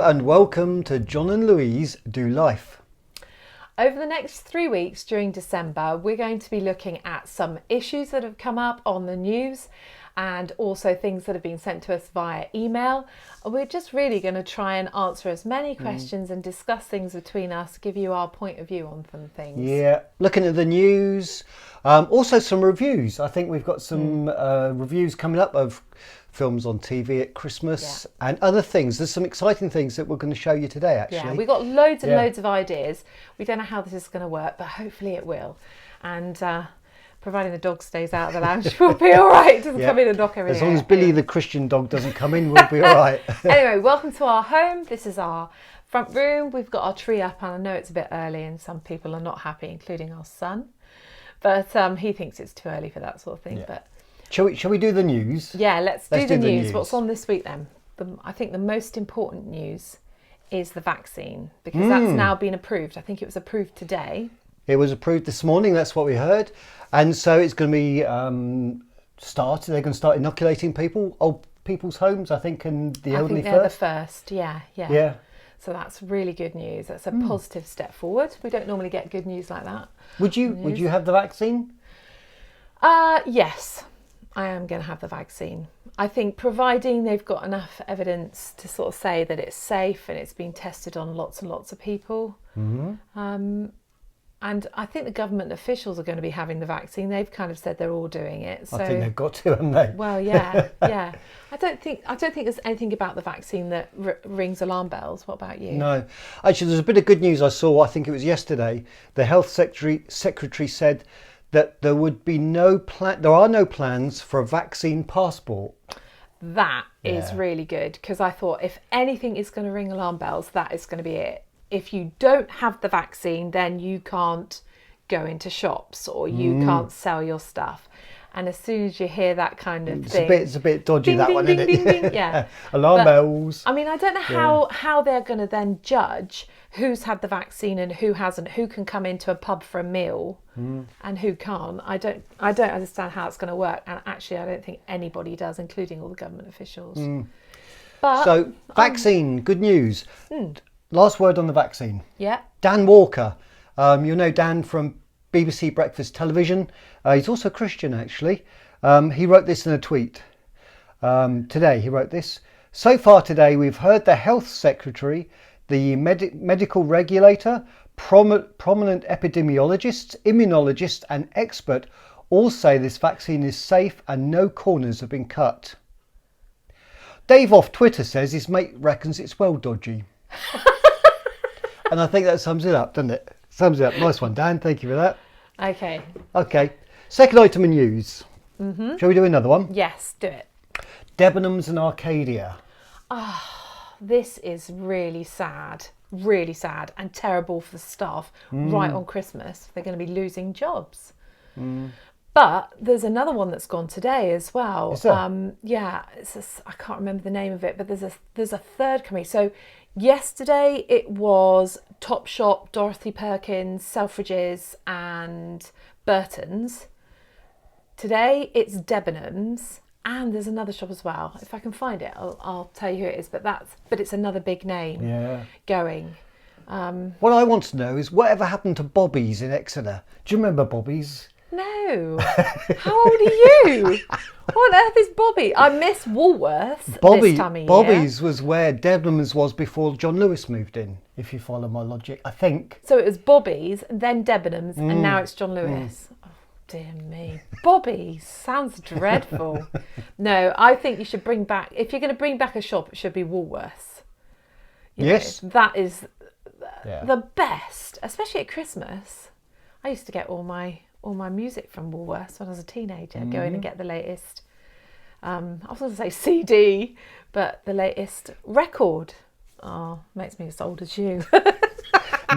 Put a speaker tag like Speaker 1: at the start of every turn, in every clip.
Speaker 1: and welcome to John and Louise Do Life.
Speaker 2: Over the next 3 weeks during December, we're going to be looking at some issues that have come up on the news and also things that have been sent to us via email. We're just really going to try and answer as many questions and discuss things between us, give you our point of view on some things.
Speaker 1: Yeah, looking at the news, also some reviews. I think we've got some reviews coming up of films on TV at Christmas and other things. There's some exciting things that we're going to show you today, actually.
Speaker 2: Yeah, we've got loads and loads of ideas. We don't know how this is going to work, but hopefully it will. And providing the dog stays out of the lounge, we'll be all right. It doesn't come in and knock everything
Speaker 1: As long as Billy the Christian dog doesn't come in, we'll be all right.
Speaker 2: Anyway, welcome to our home. This is our front room. We've got our tree up, and I know it's a bit early and some people are not happy, including our son. But he thinks it's too early for that sort of thing.
Speaker 1: Yeah.
Speaker 2: But
Speaker 1: Shall we do the news?
Speaker 2: yeah, let's do the news. What's on this week then? I think the most important news is the vaccine, because that's now been approved. I think it was approved today.
Speaker 1: It was approved this morning, that's what we heard. And so it's going to be started. They're going to start inoculating people, old people's homes, I think, and the elderly
Speaker 2: I think they're
Speaker 1: first.
Speaker 2: the first, yeah.
Speaker 1: Yeah.
Speaker 2: So that's really good news. That's a positive step forward. We don't normally get good news like that.
Speaker 1: Would you have the vaccine?
Speaker 2: Yes, I am going to have the vaccine. I think providing they've got enough evidence to sort of say that it's safe and it's been tested on lots and lots of people. And I think the government officials are going to be having the vaccine. They've kind of said they're all doing it. So,
Speaker 1: I think they've got to, haven't they?
Speaker 2: well, yeah. I don't think there's anything about the vaccine that rings alarm bells. What about you?
Speaker 1: No. Actually, there's a bit of good news I saw, I think it was yesterday. The Health Secretary said that there would be there are no plans for a vaccine passport.
Speaker 2: That is really good, because I thought if anything is going to ring alarm bells, that is going to be it. If you don't have the vaccine, then you can't go into shops or you can't sell your stuff. And as soon as you hear that kind of thing...
Speaker 1: It's a bit dodgy,
Speaker 2: ding,
Speaker 1: that
Speaker 2: ding,
Speaker 1: one,
Speaker 2: ding,
Speaker 1: isn't it?
Speaker 2: ding, ding, yeah.
Speaker 1: Alarm bells.
Speaker 2: I mean, I don't know how they're going to then judge who's had the vaccine and who hasn't, who can come into a pub for a meal and who can't. I don't understand how it's going to work. And actually, I don't think anybody does, including all the government officials. But
Speaker 1: So, vaccine, good news. Last word on the vaccine.
Speaker 2: Yeah.
Speaker 1: Dan Walker. You'll know Dan from BBC Breakfast Television. He's also Christian, actually. He wrote this in a tweet. Today, he wrote this. So far today, we've heard the Health Secretary, the medical regulator, prominent epidemiologists, immunologists and expert all say this vaccine is safe and no corners have been cut. Dave off Twitter says his mate reckons it's well dodgy. And I think that sums it up, doesn't it? Sums it up. Nice one, Dan. Thank you for that.
Speaker 2: Okay.
Speaker 1: Second item in news. Shall we do another one?
Speaker 2: Yes, do it.
Speaker 1: Debenhams and Arcadia.
Speaker 2: This is really sad and terrible for the staff right on Christmas. They're going to be losing jobs. But there's another one that's gone today as well.
Speaker 1: Is there?
Speaker 2: I can't remember the name of it, but there's a third company. So yesterday it was Topshop, Dorothy Perkins, Selfridges and Burton's. Today it's Debenhams, and there's another shop as well. If I can find it, I'll tell you who it is. But it's another big name going.
Speaker 1: What I want to know is whatever happened to Bobby's in Exeter? Do you remember Bobby's?
Speaker 2: No. How old are you? What on earth is Bobby? I miss Woolworths this time of year.
Speaker 1: Bobby's was where Debenhams was before John Lewis moved in, if you follow my logic, I think.
Speaker 2: So it was Bobby's, then Debenhams, and now it's John Lewis. Oh, dear me. Bobby's sounds dreadful. No, I think you should bring back, if you're going to bring back a shop, it should be Woolworths.
Speaker 1: Yes.
Speaker 2: That is the best, especially at Christmas. I used to get all my music from Woolworths when I was a teenager, go in and get the latest, I was going to say CD, but the latest record. Oh, makes me as old as you.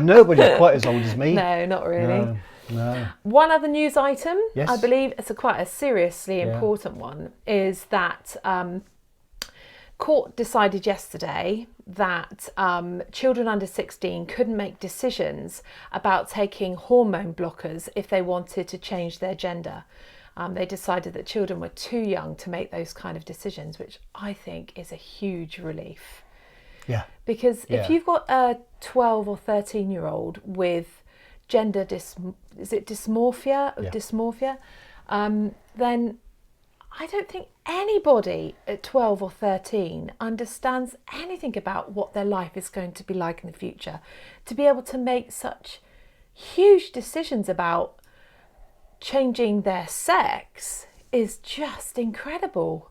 Speaker 1: Nobody's quite as old as me.
Speaker 2: No, not really.
Speaker 1: No.
Speaker 2: One other news item,
Speaker 1: Yes.
Speaker 2: I believe it's quite a seriously important one, is that court decided yesterday that children under 16 couldn't make decisions about taking hormone blockers if they wanted to change their gender. They decided that children were too young to make those kind of decisions, which I think is a huge relief.
Speaker 1: Yeah.
Speaker 2: Because
Speaker 1: Yeah.
Speaker 2: if you've got a 12 or 13-year-old with gender dysmorphia,
Speaker 1: Yeah.
Speaker 2: then I don't think anybody at 12 or 13 understands anything about what their life is going to be like in the future. To be able to make such huge decisions about changing their sex is just incredible.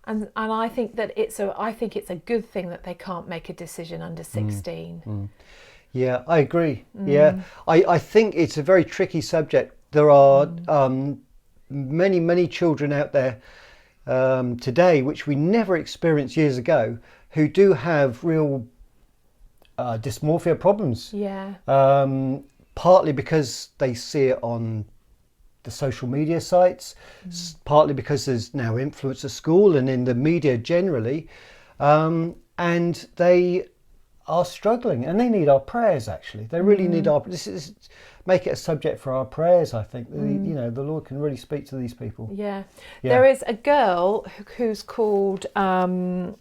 Speaker 2: And I think that it's a good thing that they can't make a decision under 16.
Speaker 1: Yeah, I agree. Yeah, I think it's a very tricky subject. There are many children out there today, which we never experienced years ago, who do have real dysmorphia problems.
Speaker 2: Yeah.
Speaker 1: Partly because they see it on the social media sites, partly because there's now influence at school and in the media generally, and they are struggling, and they need our prayers. Actually, they really need our. This is make it a subject for our prayers. I think you know the Lord can really speak to these people.
Speaker 2: Yeah.
Speaker 1: Yeah.
Speaker 2: There is a girl who's called Kira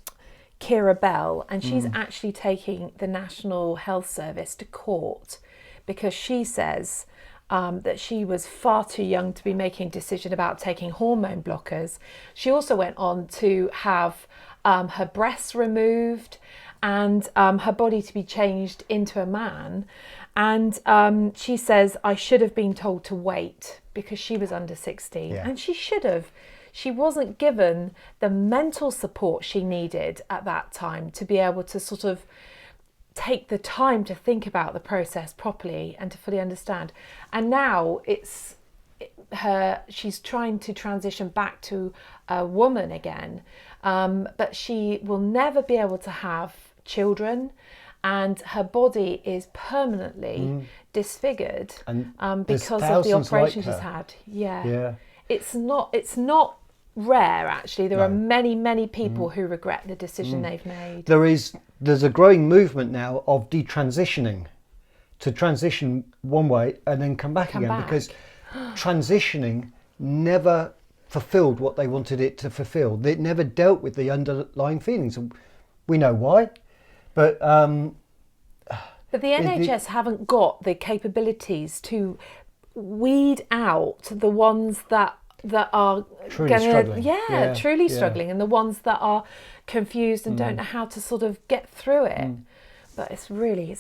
Speaker 2: Bell, and she's actually taking the National Health Service to court because she says that she was far too young to be making a decision about taking hormone blockers. She also went on to have her breasts removed and her body to be changed into a man. And she says, I should have been told to wait because she was under 16.
Speaker 1: Yeah.
Speaker 2: And she should have. She wasn't given the mental support she needed at that time to be able to sort of take the time to think about the process properly and to fully understand. And now she's trying to transition back to a woman again, but she will never be able to have children, and her body is permanently disfigured because of the operation she's had.
Speaker 1: Yeah.
Speaker 2: It's not rare, actually. There are many people who regret the decision they've made.
Speaker 1: There's a growing movement now of detransitioning, to transition one way and then come back again, because transitioning never fulfilled what they wanted it to fulfill. It never dealt with the underlying feelings. We know why, but
Speaker 2: the NHS haven't got the capabilities to weed out the ones that are
Speaker 1: truly struggling.
Speaker 2: Truly struggling, and the ones that are confused and don't know how to sort of get through it. But it's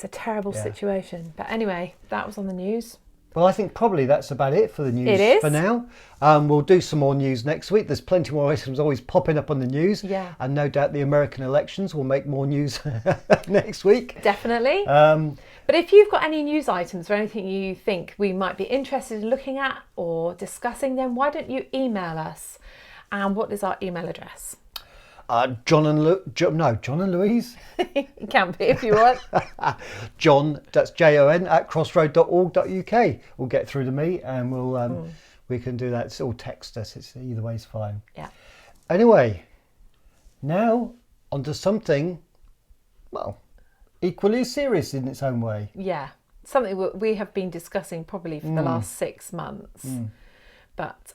Speaker 2: a terrible situation. But anyway, that was on the news.
Speaker 1: Well, I think probably that's about it for the news
Speaker 2: It is.
Speaker 1: for now. We'll do some more news next week. There's plenty more items always popping up on the news.
Speaker 2: Yeah.
Speaker 1: And no doubt the American elections will make more news next week.
Speaker 2: Definitely. But if you've got any news items or anything you think we might be interested in looking at or discussing, then why don't you email us? And what is our email address?
Speaker 1: John and Louise.
Speaker 2: It can be if you want.
Speaker 1: John, that's Jon at crossroad.org.uk. Will get through to me, and we can do that. It's all text us. It's either way is fine.
Speaker 2: Yeah.
Speaker 1: Anyway, now onto something, well, equally serious in its own way.
Speaker 2: Yeah, something we have been discussing probably for the last 6 months. But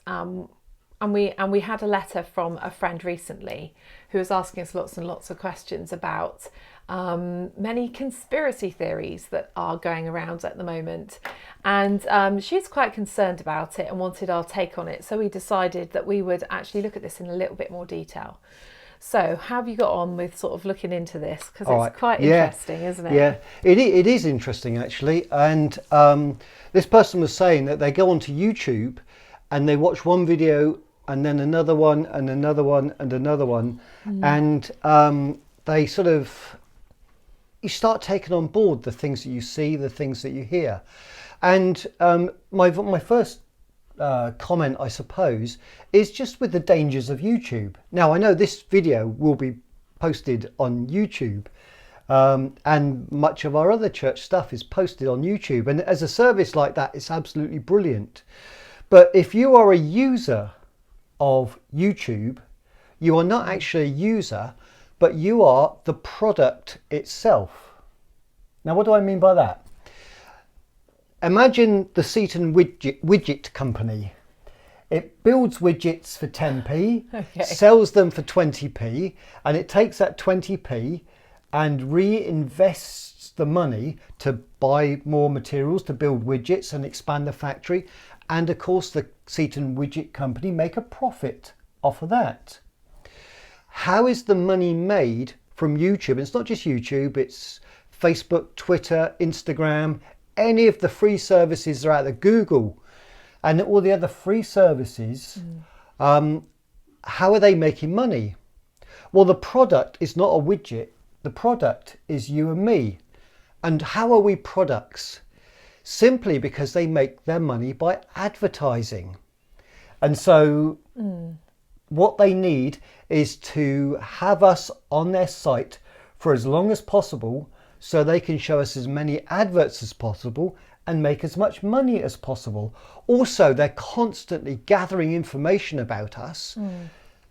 Speaker 2: and we had a letter from a friend recently who was asking us lots and lots of questions about many conspiracy theories that are going around at the moment, and she's quite concerned about it and wanted our take on it. So we decided that we would actually look at this in a little bit more detail. So how have you got on with sort of looking into this? Because it's quite interesting, isn't it?
Speaker 1: Yeah, it is interesting actually. And this person was saying that they go onto YouTube and they watch one video and then another one and another one and another one, and they sort of, you start taking on board the things that you see, the things that you hear. And my first comment, I suppose, is just with the dangers of YouTube. Now, I know this video will be posted on YouTube, and much of our other church stuff is posted on YouTube. And as a service like that, it's absolutely brilliant. But if you are a user of YouTube, you are not actually a user, but you are the product itself. Now, what do I mean by that? Imagine the Seaton widget company. It builds widgets for 10p, sells them for 20p, and it takes that 20p and reinvests the money to buy more materials, to build widgets and expand the factory. And of course, the Seaton Widget Company make a profit off of that. How is the money made from YouTube? It's not just YouTube, it's Facebook, Twitter, Instagram, any of the free services that are out there, Google, and all the other free services. How are they making money? Well, the product is not a widget. The product is you and me. And how are we products? Simply because they make their money by advertising. And so what they need is to have us on their site for as long as possible so they can show us as many adverts as possible and make as much money as possible. Also, they're constantly gathering information about us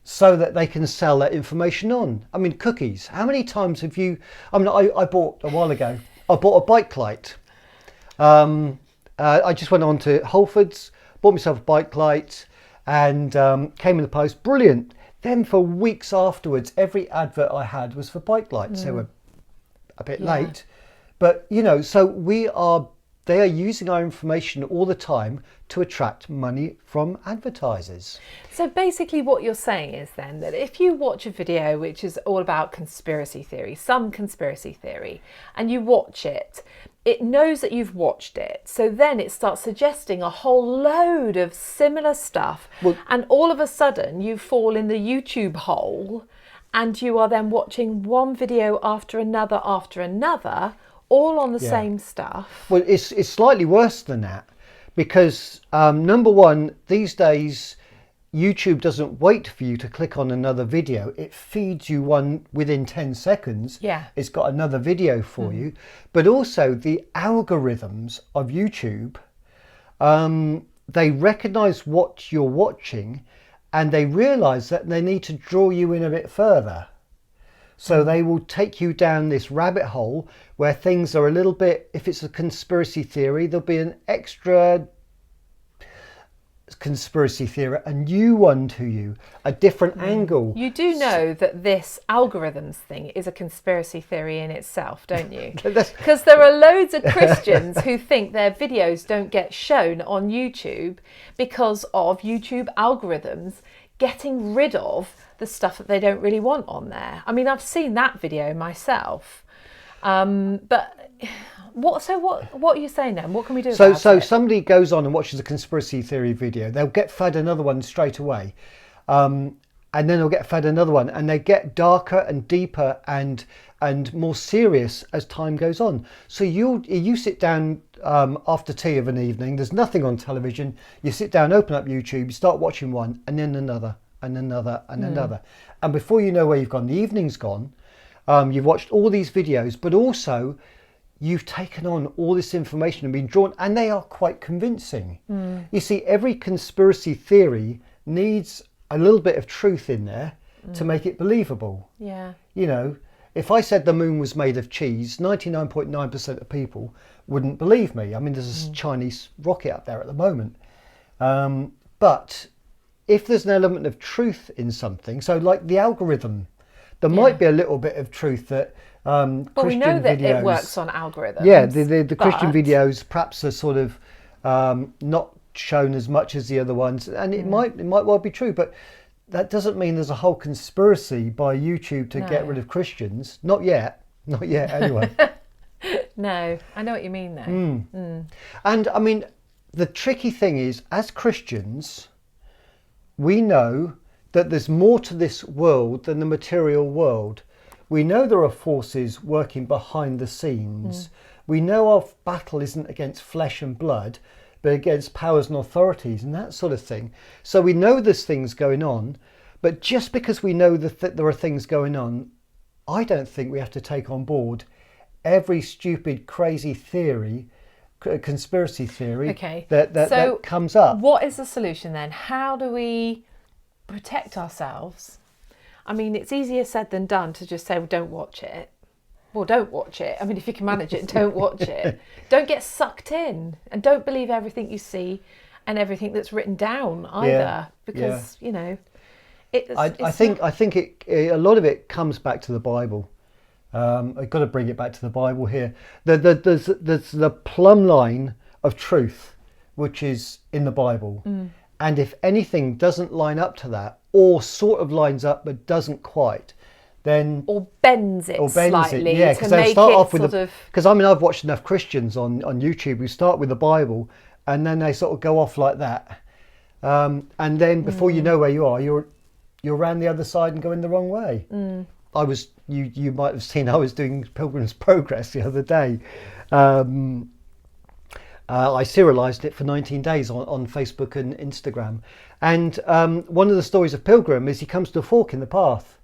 Speaker 1: so that they can sell that information on. I mean, cookies. How many times have you... I mean, I bought a while ago, I bought a bike light. I just went on to Whole Foods, bought myself a bike light and came in the post. Brilliant. Then for weeks afterwards, every advert I had was for bike lights. They were a bit late. But, you know, so they are using our information all the time to attract money from advertisers.
Speaker 2: So basically what you're saying is then that if you watch a video which is all about conspiracy theory, some conspiracy theory, and you watch it, it knows that you've watched it. So then it starts suggesting a whole load of similar stuff.
Speaker 1: Well,
Speaker 2: and all of a sudden you fall in the YouTube hole and you are then watching one video after another, all on the same stuff.
Speaker 1: Well, it's slightly worse than that because number one, these days, YouTube doesn't wait for you to click on another video. It feeds you one within 10 seconds.
Speaker 2: Yeah.
Speaker 1: It's got another video for you. But also the algorithms of YouTube, they recognize what you're watching and they realize that they need to draw you in a bit further. So they will take you down this rabbit hole where things are a little bit, if it's a conspiracy theory, there'll be an extra conspiracy theory, a new one to you, a different angle.
Speaker 2: You do know that this algorithms thing is a conspiracy theory in itself, don't you? Because there are loads of Christians who think their videos don't get shown on YouTube because of YouTube algorithms getting rid of the stuff that they don't really want on there. I mean, I've seen that video myself. But what are you saying then? What can we do about it?
Speaker 1: So somebody goes on and watches a conspiracy theory video, they'll get fed another one straight away. And then they'll get fed another one and they get darker and deeper and more serious as time goes on. So you sit down after tea of an evening, there's nothing on television, you sit down, open up YouTube, you start watching one and then another and another and another. And before you know where you've gone, the evening's gone, you've watched all these videos, but also you've taken on all this information and been drawn, and they are quite convincing. You see, every conspiracy theory needs a little bit of truth in there to make it believable.
Speaker 2: Yeah.
Speaker 1: You know, if I said the moon was made of cheese, 99.9% of people wouldn't believe me. I mean, there's a Chinese rocket up there at the moment. But if there's an element of truth in something, so like the algorithm, there might be a little bit of truth that Christian
Speaker 2: we know that
Speaker 1: videos,
Speaker 2: it works on algorithms.
Speaker 1: Yeah, the Christian videos perhaps are sort of not shown as much as the other ones, and it might well be true, but that doesn't mean there's a whole conspiracy by YouTube to get rid of Christians. Not yet anyway.
Speaker 2: No, I know what you mean though.
Speaker 1: And I mean, the tricky thing is, as Christians, we know that there's more to this world than the material world. We know there are forces working behind the scenes. We know our battle isn't against flesh and blood, but against powers and authorities and that sort of thing. So we know there's things going on, but just because we know that there are things going on, I don't think we have to take on board every stupid, crazy theory, conspiracy theory that comes up.
Speaker 2: What is the solution then? How do we protect ourselves? I mean, it's easier said than done to just say, well, don't watch it. Well, don't watch it. I mean, if you can manage it, don't watch it. Don't get sucked in, and don't believe everything you see and everything that's written down either, because you know,
Speaker 1: I think a lot of it comes back to the Bible. I've got to bring it back to the Bible here. There's the plumb line of truth, which is in the Bible. And if anything doesn't line up to that, or sort of lines up but doesn't quite, then
Speaker 2: or bends it slightly,
Speaker 1: yeah,
Speaker 2: to
Speaker 1: they'll
Speaker 2: make
Speaker 1: start
Speaker 2: it
Speaker 1: off with
Speaker 2: sort of.
Speaker 1: Because I mean, I've watched enough Christians on YouTube who start with the Bible and then they sort of go off like that, and then before you know where you are, you're around the other side and going the wrong way. I was you might have seen I was doing Pilgrim's Progress the other day. I serialised it for 19 days on Facebook and Instagram. And one of the stories of Pilgrim is he comes to a fork in the path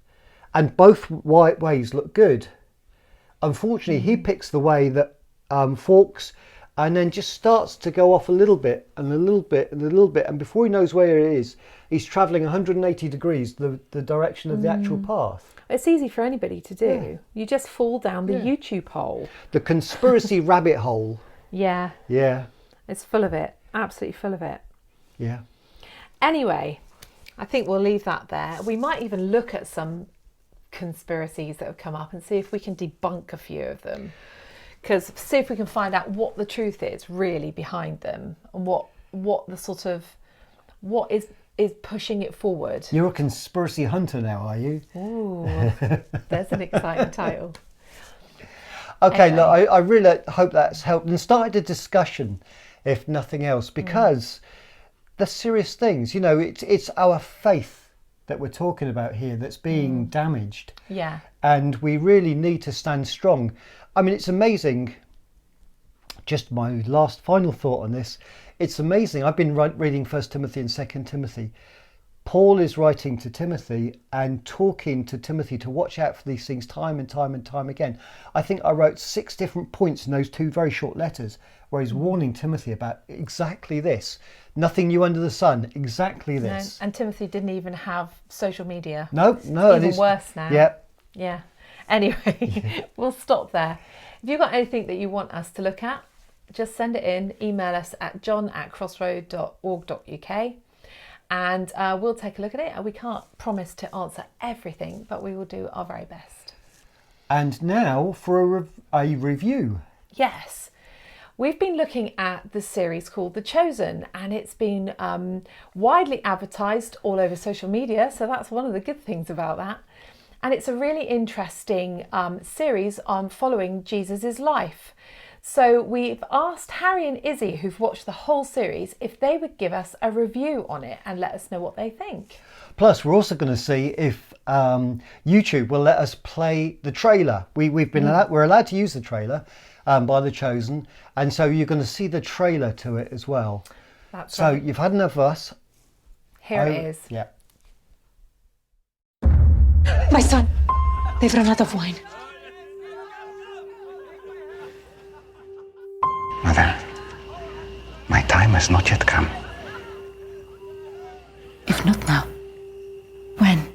Speaker 1: and both ways look good. Unfortunately, he picks the way that forks and then just starts to go off a little bit and a little bit and a little bit. And before he knows where it is, he's travelling 180 degrees the direction of the actual path.
Speaker 2: It's easy for anybody to do.
Speaker 1: Yeah.
Speaker 2: You just fall down the YouTube hole.
Speaker 1: The conspiracy rabbit hole.
Speaker 2: Yeah.
Speaker 1: Yeah.
Speaker 2: It's full of it. Absolutely full of it.
Speaker 1: Yeah.
Speaker 2: Anyway, I think we'll leave that there. We might even look at some conspiracies that have come up and see if we can debunk a few of them. Because see if we can find out what the truth is really behind them and what the sort of, what is pushing it forward.
Speaker 1: You're a conspiracy hunter now, are you?
Speaker 2: Ooh, there's an exciting title.
Speaker 1: Okay,
Speaker 2: Anyway.
Speaker 1: look, I really hope that's helped and started a discussion, if nothing else, because the serious things, you know, it's our faith that we're talking about here that's being damaged.
Speaker 2: Yeah.
Speaker 1: And we really need to stand strong. I mean, it's amazing. Just my last final thought on this. It's amazing. I've been reading 1 Timothy and 2 Timothy. Paul is writing to Timothy and talking to Timothy to watch out for these things time and time and time again. I think I wrote 6 different points in those 2 very short letters where he's warning Timothy about exactly this. Nothing new under the sun, exactly this.
Speaker 2: No, and Timothy didn't even have social media.
Speaker 1: No.
Speaker 2: It's even worse now.
Speaker 1: Yeah.
Speaker 2: Yeah. Anyway, we'll stop there. If you've got anything that you want us to look at, just send it in. Email us at john@crossroad.org.uk. And we'll take a look at it. We can't promise to answer everything, but we will do our very best.
Speaker 1: And now for a review.
Speaker 2: Yes. We've been looking at the series called The Chosen, and it's been widely advertised all over social media. So that's one of the good things about that. And it's a really interesting series on following Jesus's life. So we've asked Harry and Izzy, who've watched the whole series, if they would give us a review on it and let us know what they think.
Speaker 1: Plus, we're also going to see if YouTube will let us play the trailer. We're allowed to use the trailer by The Chosen, and so you're going to see the trailer to it as well.
Speaker 2: That's
Speaker 1: so
Speaker 2: right.
Speaker 1: You've had enough of us.
Speaker 2: Here it is.
Speaker 1: Yeah.
Speaker 3: My son, they've run out of wine.
Speaker 4: Mother, my time has not yet come.
Speaker 3: If not now, when?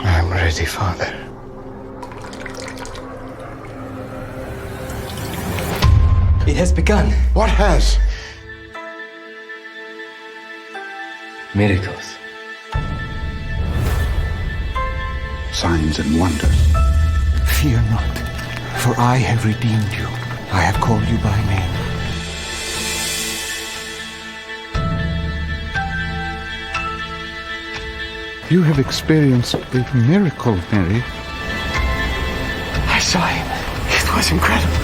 Speaker 4: I'm ready, Father.
Speaker 5: It has begun.
Speaker 4: What has?
Speaker 5: Miracles.
Speaker 4: Signs and wonders. Fear not, for I have redeemed you. I have called you by name. You have experienced a miracle, Mary.
Speaker 5: I saw him. It was incredible.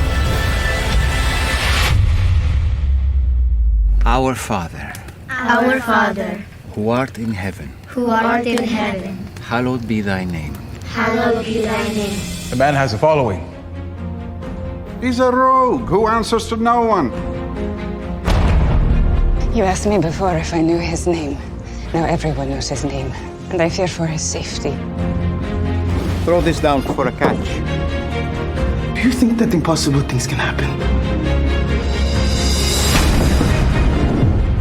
Speaker 6: Our Father,
Speaker 7: Our Father,
Speaker 6: who art in heaven,
Speaker 7: who art in heaven,
Speaker 6: hallowed be thy name.
Speaker 7: hallowed be thy name.
Speaker 8: The man has a following.
Speaker 4: He's a rogue who answers to no one.
Speaker 3: You asked me before if I knew his name. Now everyone knows his name, and I fear for his safety.
Speaker 9: Throw this down for a catch.
Speaker 5: Do you think that impossible things can happen?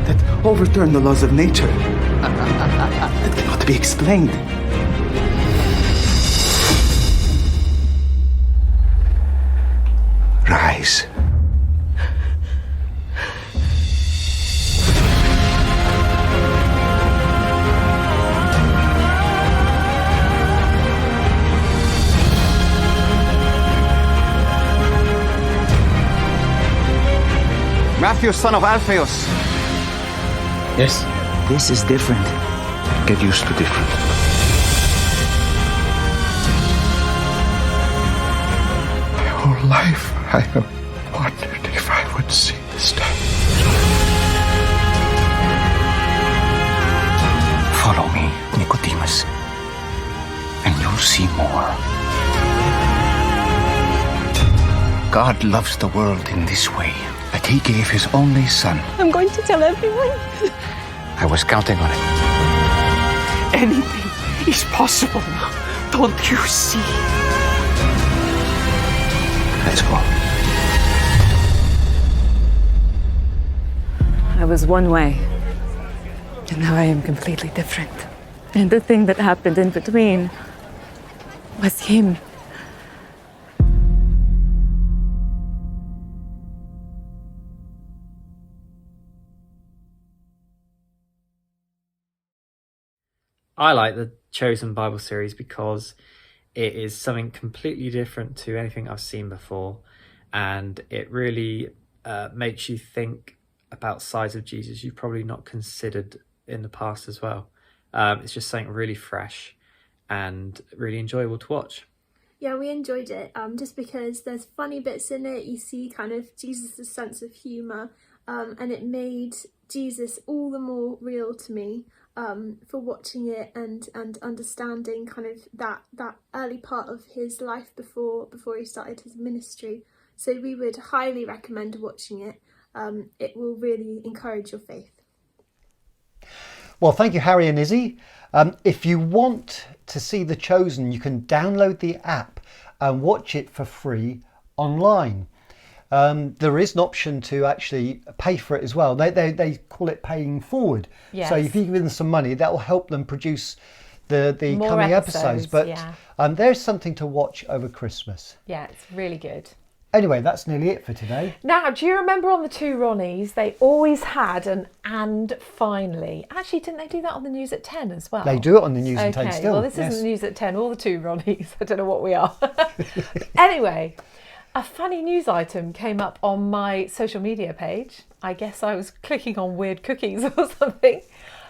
Speaker 5: That overturn the laws of nature? That cannot be explained.
Speaker 4: Rise. eyes.
Speaker 9: Matthew, son of Alphaeus.
Speaker 5: Yes.
Speaker 4: This is different. Get used to different. My whole life I have wondered if I would see this day. Follow me, Nicodemus, and you'll see more. God loves the world in this way, that he gave his only son.
Speaker 3: I'm going to tell everyone.
Speaker 4: I was counting on it.
Speaker 5: Anything is possible now. Don't you see?
Speaker 4: Let's go.
Speaker 3: I was one way, and now I am completely different. And the thing that happened in between was him.
Speaker 8: I like the Chosen Bible series because it is something completely different to anything I've seen before, and it really makes you think about sides of Jesus you've probably not considered in the past as well. It's just something really fresh and really enjoyable to watch.
Speaker 10: Yeah, we enjoyed it just because there's funny bits in it. You see kind of Jesus' sense of humour, and it made Jesus all the more real to me for watching it and understanding kind of that early part of his life before he started his ministry. So we would highly recommend watching it. It will really encourage your faith.
Speaker 1: Well, thank you, Harry and Izzy. If you want to see The Chosen, you can download the app and watch it for free online. There is an option to actually pay for it as well. They call it paying forward.
Speaker 2: Yes.
Speaker 1: So if you give them some money, that will help them produce the
Speaker 2: More
Speaker 1: coming episodes. But
Speaker 2: yeah.
Speaker 1: There's something to watch over Christmas.
Speaker 2: Yeah, it's really good.
Speaker 1: Anyway, that's nearly it for today.
Speaker 2: Now, do you remember on the two Ronnies, they always had an "and finally"? Actually, didn't they do that on the News at 10 as well?
Speaker 1: They do it on the News at 10 still.
Speaker 2: Well, this isn't the News at 10 or the two Ronnies. I don't know what we are. Anyway, a funny news item came up on my social media page. I guess I was clicking on weird cookies or something.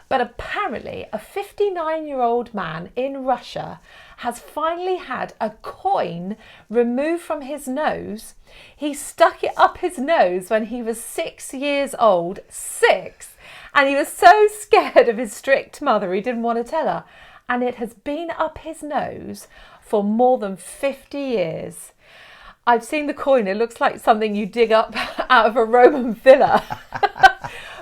Speaker 2: But apparently a 59-year-old man in Russia has finally had a coin removed from his nose. He stuck it up his nose when he was 6 years old. 6! And he was so scared of his strict mother he didn't want to tell her. And it has been up his nose for more than 50 years. I've seen the coin. It looks like something you dig up out of a Roman villa.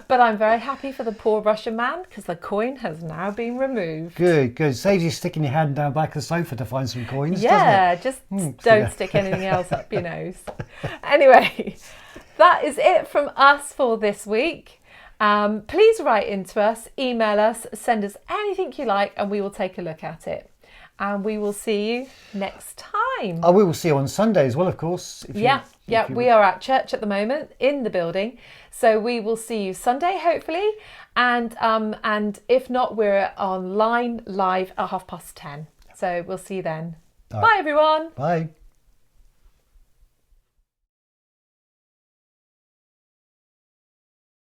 Speaker 2: But I'm very happy for the poor Russian man because the coin has now been removed.
Speaker 1: Good. Saves you sticking your hand down back of the sofa to find some coins,
Speaker 2: yeah,
Speaker 1: doesn't it?
Speaker 2: just don't stick anything else up your nose. Anyway, that is it from us for this week. Please write into us, email us, send us anything you like and we will take a look at it. And we will see you next time.
Speaker 1: We will see you on Sunday as well, of course.
Speaker 2: We are at church at the moment in the building. So we will see you Sunday, hopefully. And if not, we're online live at 10:30. So we'll see you then. Bye, everyone.
Speaker 1: Bye.